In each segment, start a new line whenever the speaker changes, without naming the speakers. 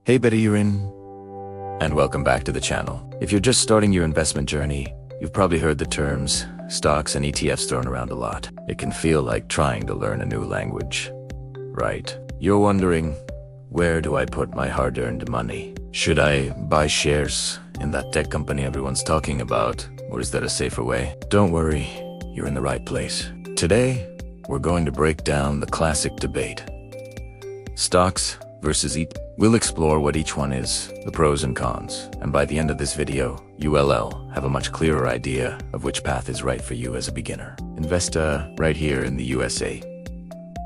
Hey Betty, and welcome back to the channel. If you're just starting your investment journey, you've probably heard the terms stocks and ETFs thrown around a lot. It can feel like trying to learn a new language, right? You're wondering, where do I put my hard-earned money? Should I buy shares in that tech company everyone's talking about, or is that a safer way? Don't worry, you're in the right place. Today, we're going to break down the classic debate. Stocks versus ETFs. We'll explore what each one is, the pros and cons, and by the end of this video, you'll have a much clearer idea of which path is right for you as a beginner. Invest right here in the USA.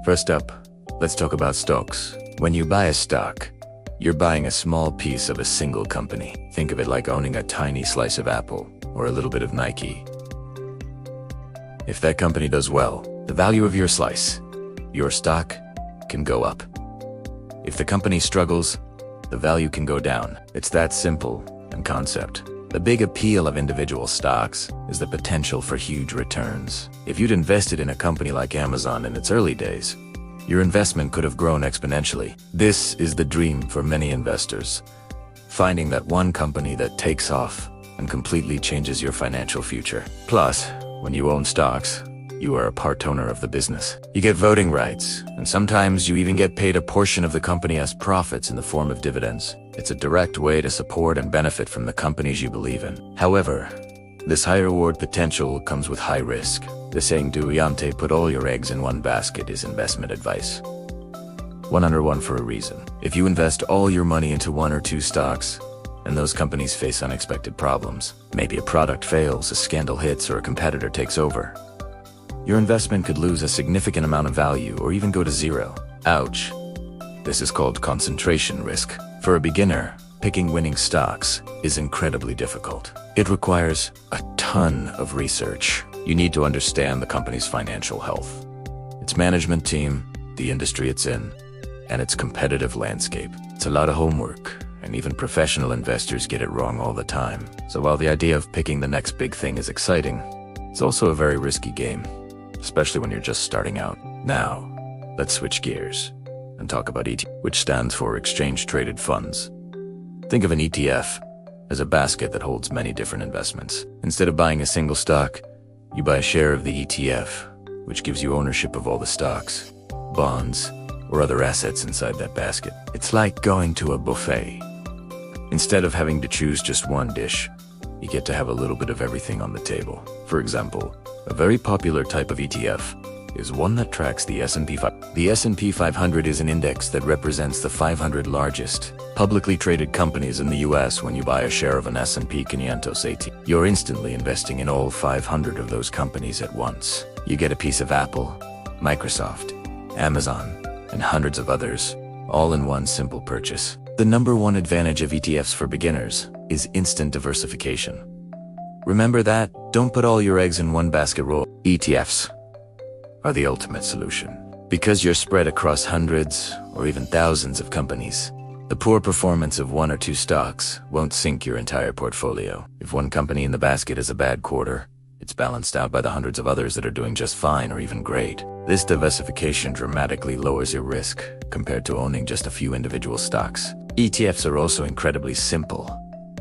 First up, let's talk about stocks. When you buy a stock, you're buying a small piece of a single company. Think of it like owning a tiny slice of Apple or a little bit of Nike. If that company does well, the value of your slice, your stock, can go up. If the company struggles, the value can go down. It's that simple in concept. The big appeal of individual stocks is the potential for huge returns. If you'd invested in a company like Amazon in its early days, your investment could have grown exponentially. This is the dream for many investors, finding that one company that takes off and completely changes your financial future. Plus, when you own stocks, you are a part owner of the business. You get voting rights, and sometimes you even get paid a portion of the company as profits in the form of dividends. It's a direct way to support and benefit from the companies you believe in. However, this high reward potential comes with high risk. The saying "do put all your eggs in one basket" is investment advice. One under one for a reason. If you invest all your money into one or two stocks, and those companies face unexpected problems, maybe a product fails, a scandal hits, or a competitor takes over, your investment could lose a significant amount of value or even go to zero. Ouch. This is called concentration risk. For a beginner, picking winning stocks is incredibly difficult. It requires a ton of research. You need to understand the company's financial health, its management team, the industry it's in, and its competitive landscape. It's a lot of homework, and even professional investors get it wrong all the time. So while the idea of picking the next big thing is exciting, it's also a very risky game, especially when you're just starting out. Now, let's switch gears and talk about ETF, which stands for exchange-traded funds. Think of an ETF as a basket that holds many different investments. Instead of buying a single stock, you buy a share of the ETF, which gives you ownership of all the stocks, bonds, or other assets inside that basket. It's like going to a buffet. Instead of having to choose just one dish, you get to have a little bit of everything on the table. For example, a very popular type of ETF is one that tracks the S&P 500. The S&P 500 is an index that represents the 500 largest publicly traded companies in the US. When you buy a share of an S&P 500 ETF, you're instantly investing in all 500 of those companies at once. You get a piece of Apple, Microsoft, Amazon, and hundreds of others, all in one simple purchase. The number one advantage of ETFs for beginners is instant diversification. Remember that, don't put all your eggs in one basket roll. ETFs are the ultimate solution. Because you're spread across hundreds or even thousands of companies, the poor performance of one or two stocks won't sink your entire portfolio. If one company in the basket has a bad quarter, it's balanced out by the hundreds of others that are doing just fine or even great. This diversification dramatically lowers your risk compared to owning just a few individual stocks. ETFs are also incredibly simple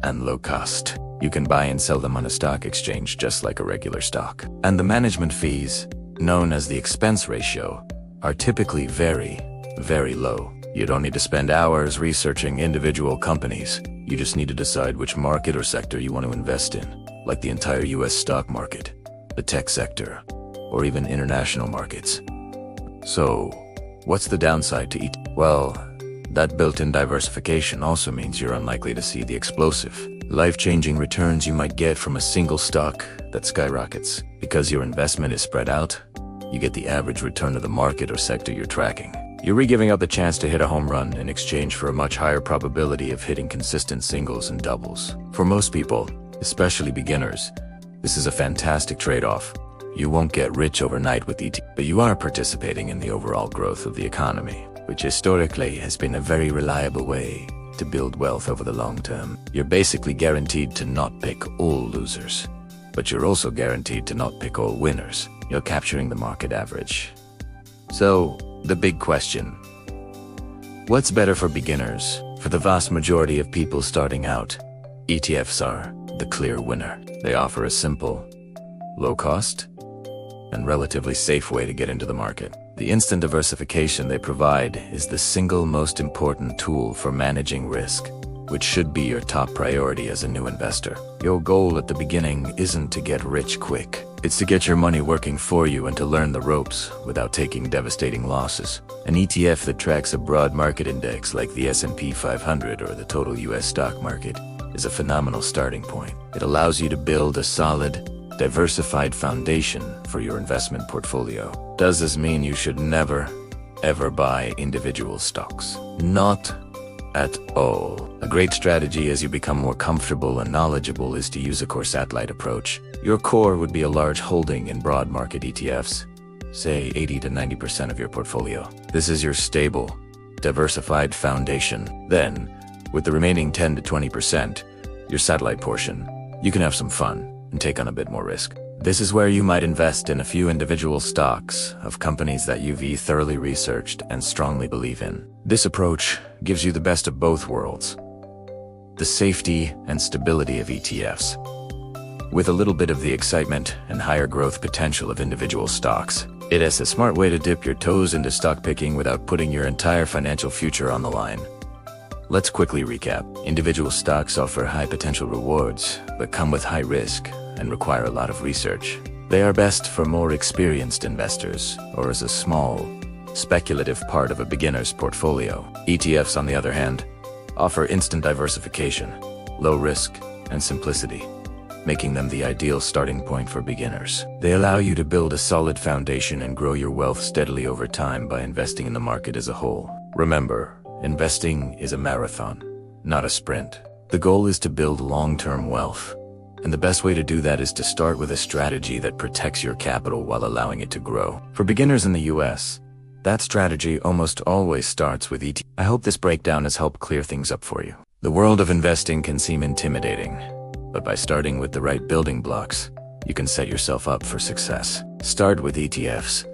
and low cost. You can buy and sell them on a stock exchange just like a regular stock. And the management fees, known as the expense ratio, are typically very, very low. You don't need to spend hours researching individual companies. You just need to decide which market or sector you want to invest in, like the entire US stock market, the tech sector, or even international markets. So, what's the downside to ETFs? Well, that built-in diversification also means you're unlikely to see the explosive, life-changing returns you might get from a single stock that skyrockets. Because your investment is spread out, you get the average return of the market or sector you're tracking. You're giving up the chance to hit a home run in exchange for a much higher probability of hitting consistent singles and doubles. For most people, especially beginners, this is a fantastic trade-off. You won't get rich overnight with ETFs, but you are participating in the overall growth of the economy, which historically has been a very reliable way to build wealth over the long term. You're basically guaranteed to not pick all losers, but you're also guaranteed to not pick all winners. You're capturing the market average. So, the big question: what's better for beginners For the vast majority of people starting out, ETFs are the clear winner. They offer a simple, low-cost, and relatively safe way to get into the market. The instant diversification they provide is the single most important tool for managing risk, which should be your top priority as a new investor. Your goal at the beginning isn't to get rich quick. It's to get your money working for you and to learn the ropes without taking devastating losses. An ETF that tracks a broad market index like the S&P 500 or the total US stock market is a phenomenal starting point. It allows you to build a solid, diversified foundation for your investment portfolio. Does this mean you should never, ever buy individual stocks? Not at all. A great strategy as you become more comfortable and knowledgeable is to use a core satellite approach. Your core would be a large holding in broad market ETFs, say 80 to 90% of your portfolio. This is your stable, diversified foundation. Then, with the remaining 10 to 20%, your satellite portion, you can have some fun and take on a bit more risk. This is where you might invest in a few individual stocks of companies that you've thoroughly researched and strongly believe in. This approach gives you the best of both worlds: the safety and stability of ETFs, with a little bit of the excitement and higher growth potential of individual stocks. It is a smart way to dip your toes into stock picking without putting your entire financial future on the line. Let's quickly recap. Individual stocks offer high potential rewards, but come with high risk and require a lot of research. They are best for more experienced investors or as a small, speculative part of a beginner's portfolio. ETFs, on the other hand, offer instant diversification, low risk, and simplicity, making them the ideal starting point for beginners. They allow you to build a solid foundation and grow your wealth steadily over time by investing in the market as a whole. Remember, investing is a marathon, not a sprint. The goal is to build long-term wealth, and the best way to do that is to start with a strategy that protects your capital while allowing it to grow. For beginners in the US, that strategy almost always starts with ETFs. I hope this breakdown has helped clear things up for you. The world of investing can seem intimidating, but by starting with the right building blocks, you can set yourself up for success. Start with ETFs,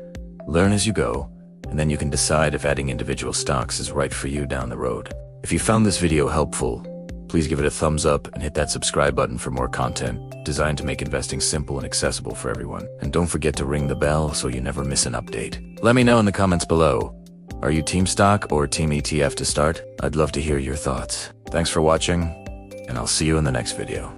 learn as you go, and then you can decide if adding individual stocks is right for you down the road. If you found this video helpful, please give it a thumbs up and hit that subscribe button for more content designed to make investing simple and accessible for everyone. And don't forget to ring the bell so you never miss an update. Let me know in the comments below. Are you team stock or team ETF to start? I'd love to hear your thoughts. Thanks for watching, and I'll see you in the next video.